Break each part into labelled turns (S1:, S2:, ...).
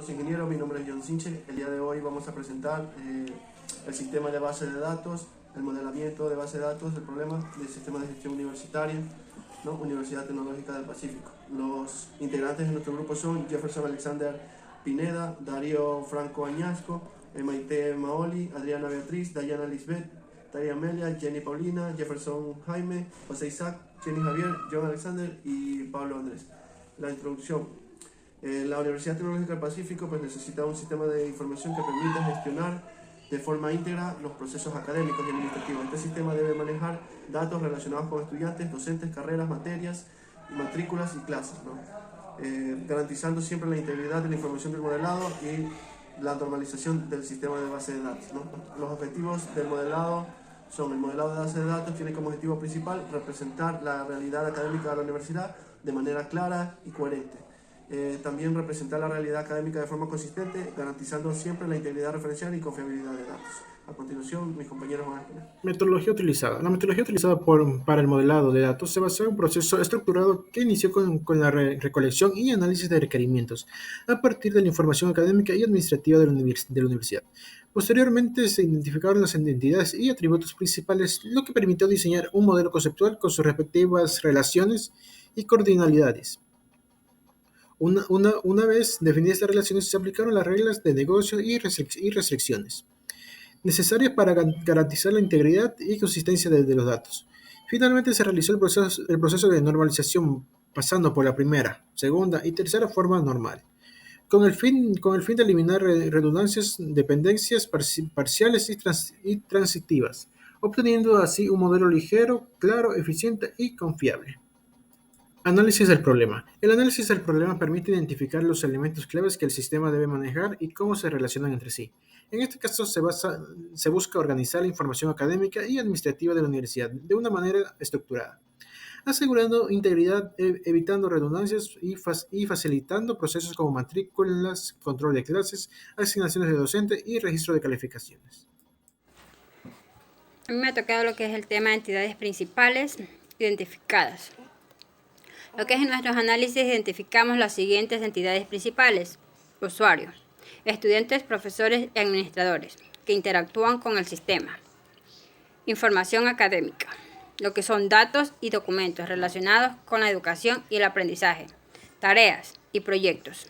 S1: Saludos ingenieros, mi nombre es John Sinche. El día de hoy vamos a presentar el sistema de base de datos, el modelamiento de base de datos, el problema del sistema de gestión universitaria, ¿no? Universidad Tecnológica del Pacífico. Los integrantes de nuestro grupo son Jefferson Alexander Pineda, Darío Franco Añasco, Maite Maoli, Adriana Beatriz, Dayana Lisbeth, Taria Amelia, Jenny Paulina, Jefferson Jaime, José Isaac, Jenny Javier, John Alexander y Pablo Andrés. La introducción. La Universidad Tecnológica del Pacífico pues, necesita un sistema de información que permita gestionar de forma íntegra los procesos académicos y administrativos. Este sistema debe manejar datos relacionados con estudiantes, docentes, carreras, materias, matrículas y clases, ¿no? Garantizando siempre la integridad de la información del modelado y la normalización del sistema de base de datos, ¿no? Los objetivos del modelado son: el modelado de base de datos tiene como objetivo principal representar la realidad académica de la universidad de manera clara y coherente. También representar la realidad académica de forma consistente, garantizando siempre la integridad referencial y confiabilidad de datos. A continuación, mis compañeros van a exponer.
S2: Metodología utilizada. La metodología utilizada para el modelado de datos se basa en un proceso estructurado que inició con la recolección y análisis de requerimientos a partir de la información académica y administrativa de la universidad. Posteriormente se identificaron las entidades y atributos principales, lo que permitió diseñar un modelo conceptual con sus respectivas relaciones y coordinalidades. Una vez definidas las relaciones, se aplicaron las reglas de negocio y restricciones necesarias para garantizar la integridad y consistencia de los datos. Finalmente se realizó el proceso de normalización, pasando por la primera, segunda y tercera forma normal, con el fin de eliminar redundancias, dependencias parciales y transitivas, obteniendo así un modelo ligero, claro, eficiente y confiable. Análisis del problema. El análisis del problema permite identificar los elementos claves que el sistema debe manejar y cómo se relacionan entre sí. En este caso se busca organizar la información académica y administrativa de la universidad de una manera estructurada, asegurando integridad, evitando redundancias y facilitando procesos como matrículas, control de clases, asignaciones de docente y registro de calificaciones.
S3: A mí me ha tocado lo que es el tema de entidades principales identificadas. Lo que es en nuestros análisis identificamos las siguientes entidades principales: usuarios, estudiantes, profesores y administradores que interactúan con el sistema. Información académica, lo que son datos y documentos relacionados con la educación y el aprendizaje, tareas y proyectos,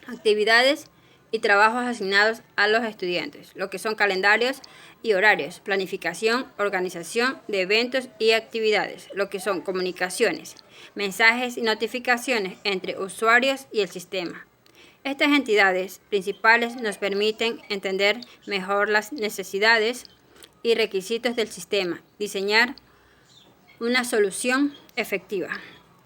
S3: actividades y trabajos asignados a los estudiantes, lo que son calendarios y horarios, planificación, organización de eventos y actividades, lo que son comunicaciones, mensajes y notificaciones entre usuarios y el sistema. Estas entidades principales nos permiten entender mejor las necesidades y requisitos del sistema, diseñar una solución efectiva.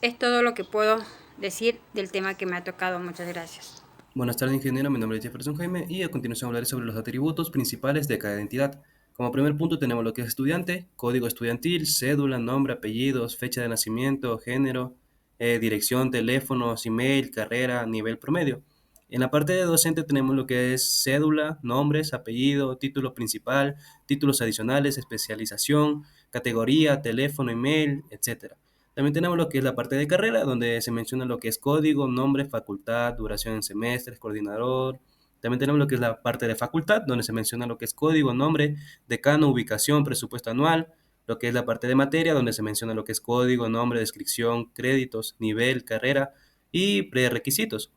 S3: Es todo lo que puedo decir del tema que me ha tocado. Muchas gracias.
S4: Buenas tardes, ingeniero. Mi nombre es Jefferson Jaime y a continuación hablaré sobre los atributos principales de cada identidad. Como primer punto tenemos lo que es estudiante, código estudiantil, cédula, nombre, apellidos, fecha de nacimiento, género, dirección, teléfonos, email, carrera, nivel promedio. En la parte de docente tenemos lo que es cédula, nombres, apellido, título principal, títulos adicionales, especialización, categoría, teléfono, email, etc. También tenemos lo que es la parte de carrera, donde se menciona lo que es código, nombre, facultad, duración en semestres, coordinador. También tenemos lo que es la parte de facultad, donde se menciona lo que es código, nombre, decano, ubicación, presupuesto anual. Lo que es la parte de materia, donde se menciona lo que es código, nombre, descripción, créditos, nivel, carrera y prerequisitos.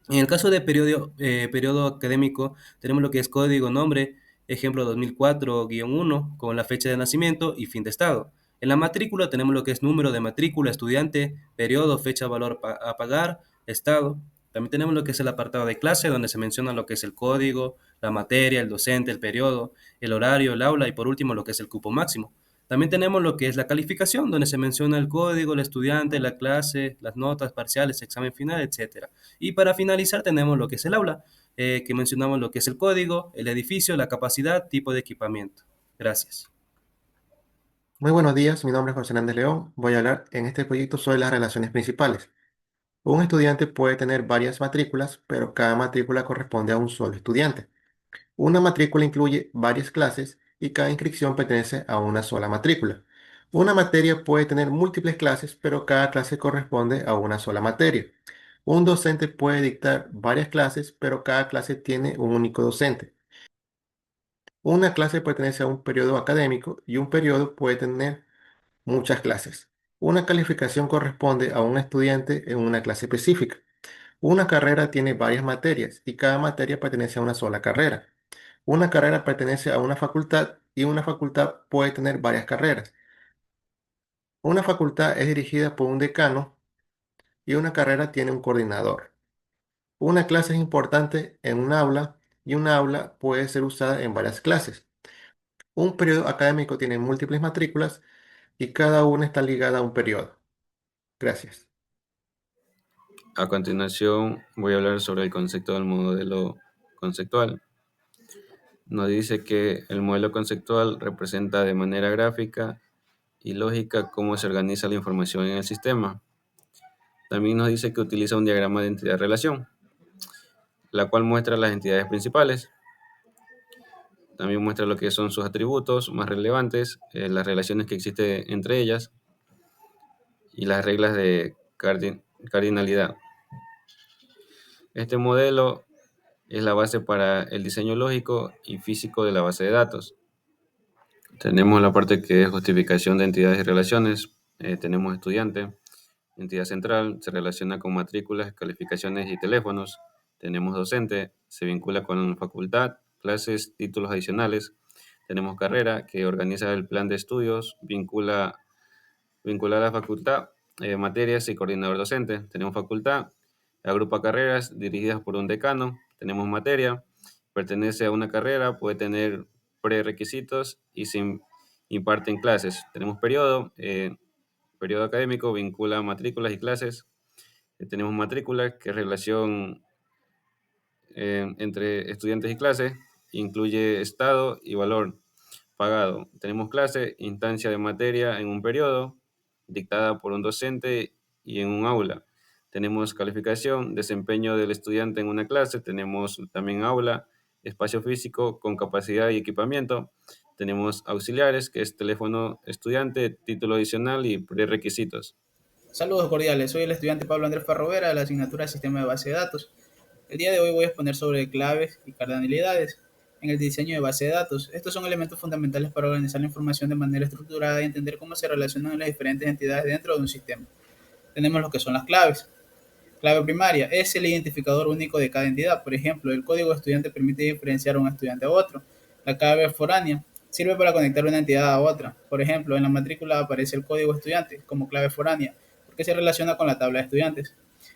S4: En el caso de periodo académico, tenemos lo que es código, nombre, ejemplo 2004-1, con la fecha de nacimiento y fin de estado. En la matrícula tenemos lo que es número de matrícula, estudiante, periodo, fecha, valor a pagar, estado. También tenemos lo que es el apartado de clase, donde se menciona lo que es el código, la materia, el docente, el periodo, el horario, el aula y por último lo que es el cupo máximo. También tenemos lo que es la calificación, donde se menciona el código, el estudiante, la clase, las notas parciales, examen final, etcétera. Y para finalizar tenemos lo que es el aula, que mencionamos lo que es el código, el edificio, la capacidad, tipo de equipamiento. Gracias.
S5: Muy buenos días, mi nombre es José Hernández León. Voy a hablar en este proyecto sobre las relaciones principales. Un estudiante puede tener varias matrículas, pero cada matrícula corresponde a un solo estudiante. Una matrícula incluye varias clases y cada inscripción pertenece a una sola matrícula. Una materia puede tener múltiples clases, pero cada clase corresponde a una sola materia. Un docente puede dictar varias clases, pero cada clase tiene un único docente. Una clase pertenece a un periodo académico y un periodo puede tener muchas clases. Una calificación corresponde a un estudiante en una clase específica. Una carrera tiene varias materias y cada materia pertenece a una sola carrera. Una carrera pertenece a una facultad y una facultad puede tener varias carreras. Una facultad es dirigida por un decano y una carrera tiene un coordinador. Una clase es importante en un aula y un aula puede ser usada en varias clases. Un periodo académico tiene múltiples matrículas y cada una está ligada a un periodo. Gracias.
S6: A continuación voy a hablar sobre el concepto del modelo conceptual. Nos dice que el modelo conceptual representa de manera gráfica y lógica cómo se organiza la información en el sistema. También nos dice que utiliza un diagrama de entidad-relación, la cual muestra las entidades principales. También muestra lo que son sus atributos más relevantes, las relaciones que existen entre ellas y las reglas de cardinalidad. Este modelo es la base para el diseño lógico y físico de la base de datos. Tenemos la parte que es justificación de entidades y relaciones. Tenemos estudiante, entidad central, se relaciona con matrículas, calificaciones y teléfonos. Tenemos docente, se vincula con facultad, clases, títulos adicionales. Tenemos carrera, que organiza el plan de estudios, vincula a la facultad, materias y coordinador docente. Tenemos facultad, agrupa carreras dirigidas por un decano. Tenemos materia, pertenece a una carrera, puede tener prerequisitos y se imparten clases. Tenemos periodo, periodo académico, vincula matrículas y clases. Tenemos matrícula, que es relación entre estudiantes y clases, incluye estado y valor pagado. Tenemos clase, instancia de materia en un periodo, dictada por un docente y en un aula. Tenemos calificación, desempeño del estudiante en una clase. Tenemos también aula, espacio físico con capacidad y equipamiento. Tenemos auxiliares, que es teléfono estudiante, título adicional y prerequisitos.
S7: Saludos cordiales, soy el estudiante Pablo Andrés Farrovera de la asignatura de Sistema de Base de Datos. El día de hoy voy a exponer sobre claves y cardinalidades en el diseño de base de datos. Estos son elementos fundamentales para organizar la información de manera estructurada y entender cómo se relacionan las diferentes entidades dentro de un sistema. Tenemos lo que son las claves. Clave primaria es el identificador único de cada entidad. Por ejemplo, el código estudiante permite diferenciar a un estudiante a otro. La clave foránea sirve para conectar una entidad a otra. Por ejemplo, en la matrícula aparece el código estudiante como clave foránea porque se relaciona con la tabla de estudiantes.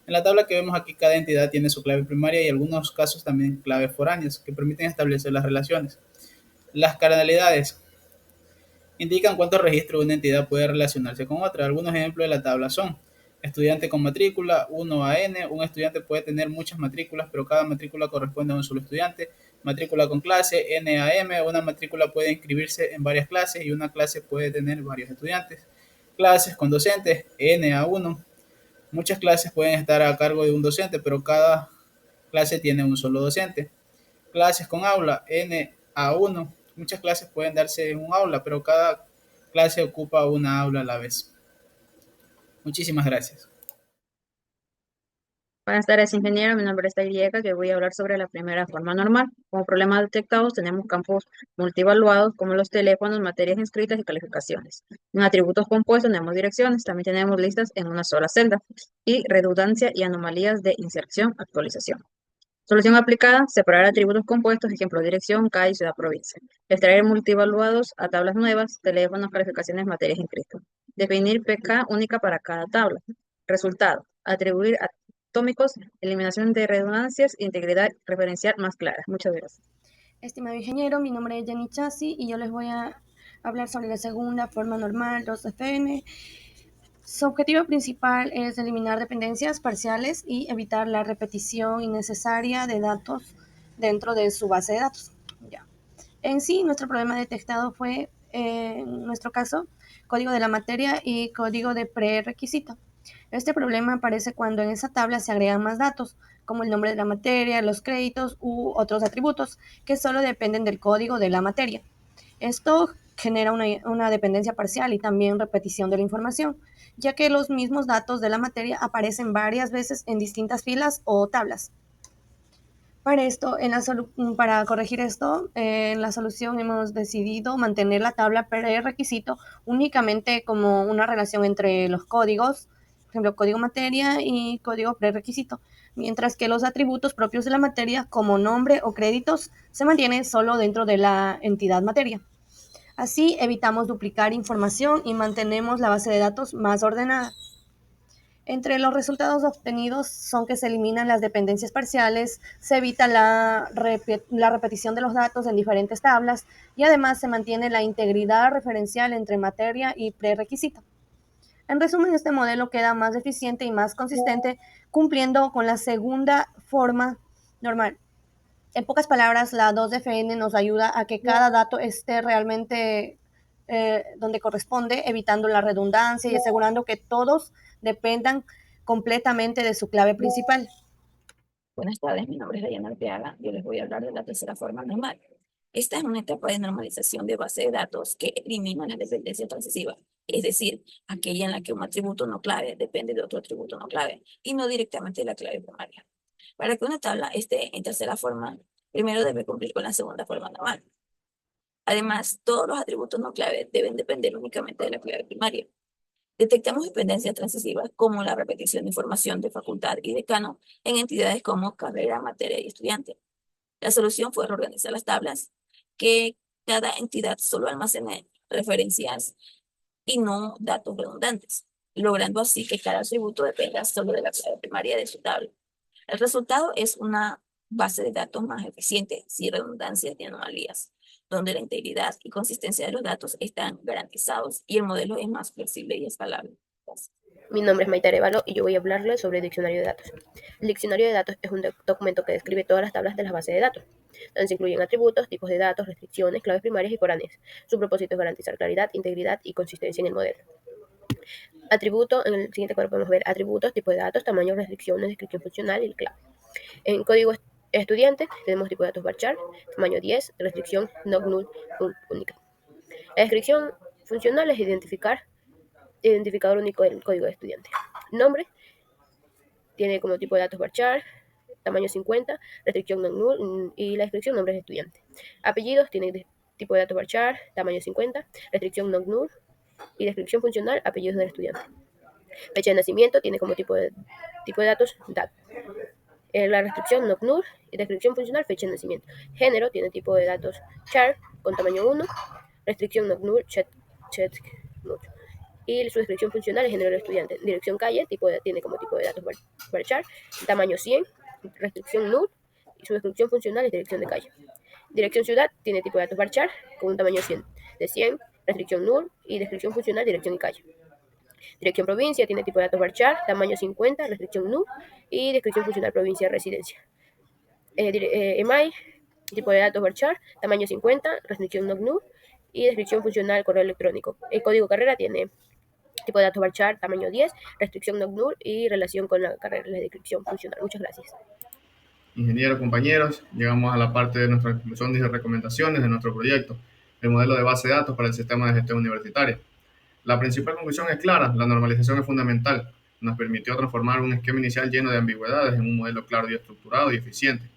S7: En la tabla que vemos aquí, cada entidad tiene su clave primaria y en algunos casos también claves foráneas que permiten establecer las relaciones. Las cardinalidades indican cuántos registros una entidad puede relacionarse con otra. Algunos ejemplos de la tabla son estudiante con matrícula 1 a n. Un estudiante puede tener muchas matrículas, pero cada matrícula corresponde a un solo estudiante. Matrícula con clase n a m. Una matrícula puede inscribirse en varias clases y una clase puede tener varios estudiantes. Clases con docentes n a 1. Muchas clases pueden estar a cargo de un docente, pero cada clase tiene un solo docente. Clases con aula n a 1. Muchas clases pueden darse en un aula, pero cada clase ocupa una aula a la vez. Muchísimas gracias.
S3: Buenas tardes, ingeniero. Mi nombre es Tairieka, que voy a hablar sobre la primera forma normal. Como problemas detectados, tenemos campos multivaluados como los teléfonos, materias inscritas y calificaciones. En atributos compuestos tenemos direcciones, también tenemos listas en una sola celda y redundancia y anomalías de inserción, actualización. Solución aplicada: separar atributos compuestos, ejemplo, dirección, calle, ciudad, provincia. Extraer multivaluados a tablas nuevas, teléfonos, calificaciones, materias inscritas. Definir PK única para cada tabla. Resultado: atribuir atómicos, eliminación de redundancias, integridad referencial más clara. Muchas gracias.
S8: Estimado ingeniero, mi nombre es Jenny Chassi y yo les voy a hablar sobre la segunda forma normal 2FN. Su objetivo principal es eliminar dependencias parciales y evitar la repetición innecesaria de datos dentro de su base de datos. Ya. En sí, nuestro problema detectado fue, en nuestro caso, código de la materia y código de prerequisito. Este problema aparece cuando en esa tabla se agregan más datos, como el nombre de la materia, los créditos u otros atributos que solo dependen del código de la materia. Esto genera una dependencia parcial y también repetición de la información, ya que los mismos datos de la materia aparecen varias veces en distintas filas o tablas. Para corregir esto, en la solución hemos decidido mantener la tabla prerequisito únicamente como una relación entre los códigos, por ejemplo, código materia y código prerequisito, mientras que los atributos propios de la materia, como nombre o créditos, se mantienen solo dentro de la entidad materia. Así evitamos duplicar información y mantenemos la base de datos más ordenada. Entre los resultados obtenidos son que se eliminan las dependencias parciales, se evita la repetición de los datos en diferentes tablas y además se mantiene la integridad referencial entre materia y prerequisito. En resumen, este modelo queda más eficiente y más consistente, cumpliendo con la segunda forma normal. En pocas palabras, la 2FN nos ayuda a que cada dato esté realmente donde corresponde, evitando la redundancia y asegurando que todos dependan completamente de su clave principal.
S9: Buenas tardes, mi nombre es Dayana Arteaga. Yo les voy a hablar de la tercera forma normal. Esta es una etapa de normalización de base de datos que elimina la dependencia transisiva, es decir, aquella en la que un atributo no clave depende de otro atributo no clave y no directamente de la clave primaria. Para que una tabla esté en tercera forma, primero debe cumplir con la segunda forma normal. Además, todos los atributos no clave deben depender únicamente de la clave primaria. Detectamos dependencias transisivas como la repetición de información de facultad y decano en entidades como carrera, materia y estudiante. La solución fue reorganizar las tablas, que cada entidad solo almacene referencias y no datos redundantes, logrando así que cada atributo dependa solo de la clave primaria de su tabla. El resultado es una base de datos más eficiente, sin redundancias ni anomalías, donde la integridad y consistencia de los datos están garantizados y el modelo es más flexible y escalable. Gracias.
S10: Mi nombre es Maite Arevalo y yo voy a hablarles sobre el diccionario de datos. El diccionario de datos es un documento que describe todas las tablas de las bases de datos, donde se incluyen atributos, tipos de datos, restricciones, claves primarias y foráneas. Su propósito es garantizar claridad, integridad y consistencia en el modelo. Atributo, en el siguiente cuadro podemos ver atributos, tipos de datos, tamaño, restricciones, descripción funcional y clave. En código estudiante tenemos tipo de datos varchar, tamaño 10, restricción not null única. La descripción funcional es identificador único del código de estudiante. Nombre tiene como tipo de datos varchar, tamaño 50, restricción not null y la descripción nombre de estudiante. Apellidos tiene tipo de datos varchar, tamaño 50, restricción not null y descripción funcional apellidos del estudiante. Fecha de nacimiento tiene como tipo de datos dat. La restricción not null y descripción funcional fecha de nacimiento. Género tiene tipo de datos char con tamaño 1, restricción not null chat mucho. Y su descripción funcional es género del estudiante. Dirección calle tiene como tipo de datos varchar, tamaño 100, restricción null y su descripción funcional es dirección de calle. Dirección ciudad tiene tipo de datos varchar con un tamaño 100, de 100, restricción null y descripción funcional dirección y calle. Dirección provincia tiene tipo de datos varchar, tamaño 50, restricción null y descripción funcional provincia residencia. EMAI, tipo de datos varchar, tamaño 50, restricción not null y descripción funcional correo electrónico. El código carrera tiene tipo de datos varchar, tamaño 10, restricción not null y relación con la carrera, la descripción funcional. Muchas gracias.
S11: Ingenieros, compañeros, llegamos a la parte de nuestras conclusiones y recomendaciones de nuestro proyecto, el modelo de base de datos para el sistema de gestión universitaria. La principal conclusión es clara: la normalización es fundamental. Nos permitió transformar un esquema inicial lleno de ambigüedades en un modelo claro y estructurado y eficiente.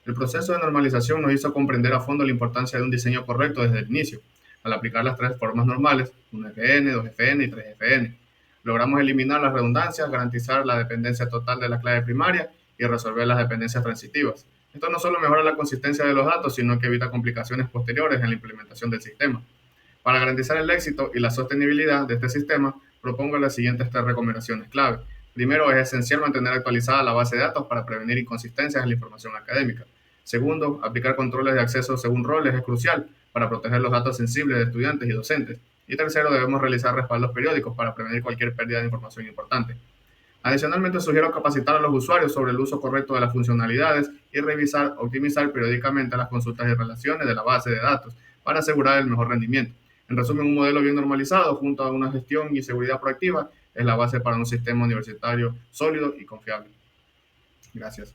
S11: El proceso de normalización nos hizo comprender a fondo la importancia de un diseño correcto desde el inicio, al aplicar las tres formas normales, 1FN, 2FN y 3FN. Logramos eliminar las redundancias, garantizar la dependencia total de la clave primaria y resolver las dependencias transitivas. Esto no solo mejora la consistencia de los datos, sino que evita complicaciones posteriores en la implementación del sistema. Para garantizar el éxito y la sostenibilidad de este sistema, propongo las siguientes tres recomendaciones clave. Primero, es esencial mantener actualizada la base de datos para prevenir inconsistencias en la información académica. Segundo, aplicar controles de acceso según roles es crucial para proteger los datos sensibles de estudiantes y docentes. Y tercero, debemos realizar respaldos periódicos para prevenir cualquier pérdida de información importante. Adicionalmente, sugiero capacitar a los usuarios sobre el uso correcto de las funcionalidades y optimizar periódicamente las consultas y relaciones de la base de datos para asegurar el mejor rendimiento. En resumen, un modelo bien normalizado junto a una gestión y seguridad proactiva es la base para un sistema universitario sólido y confiable. Gracias.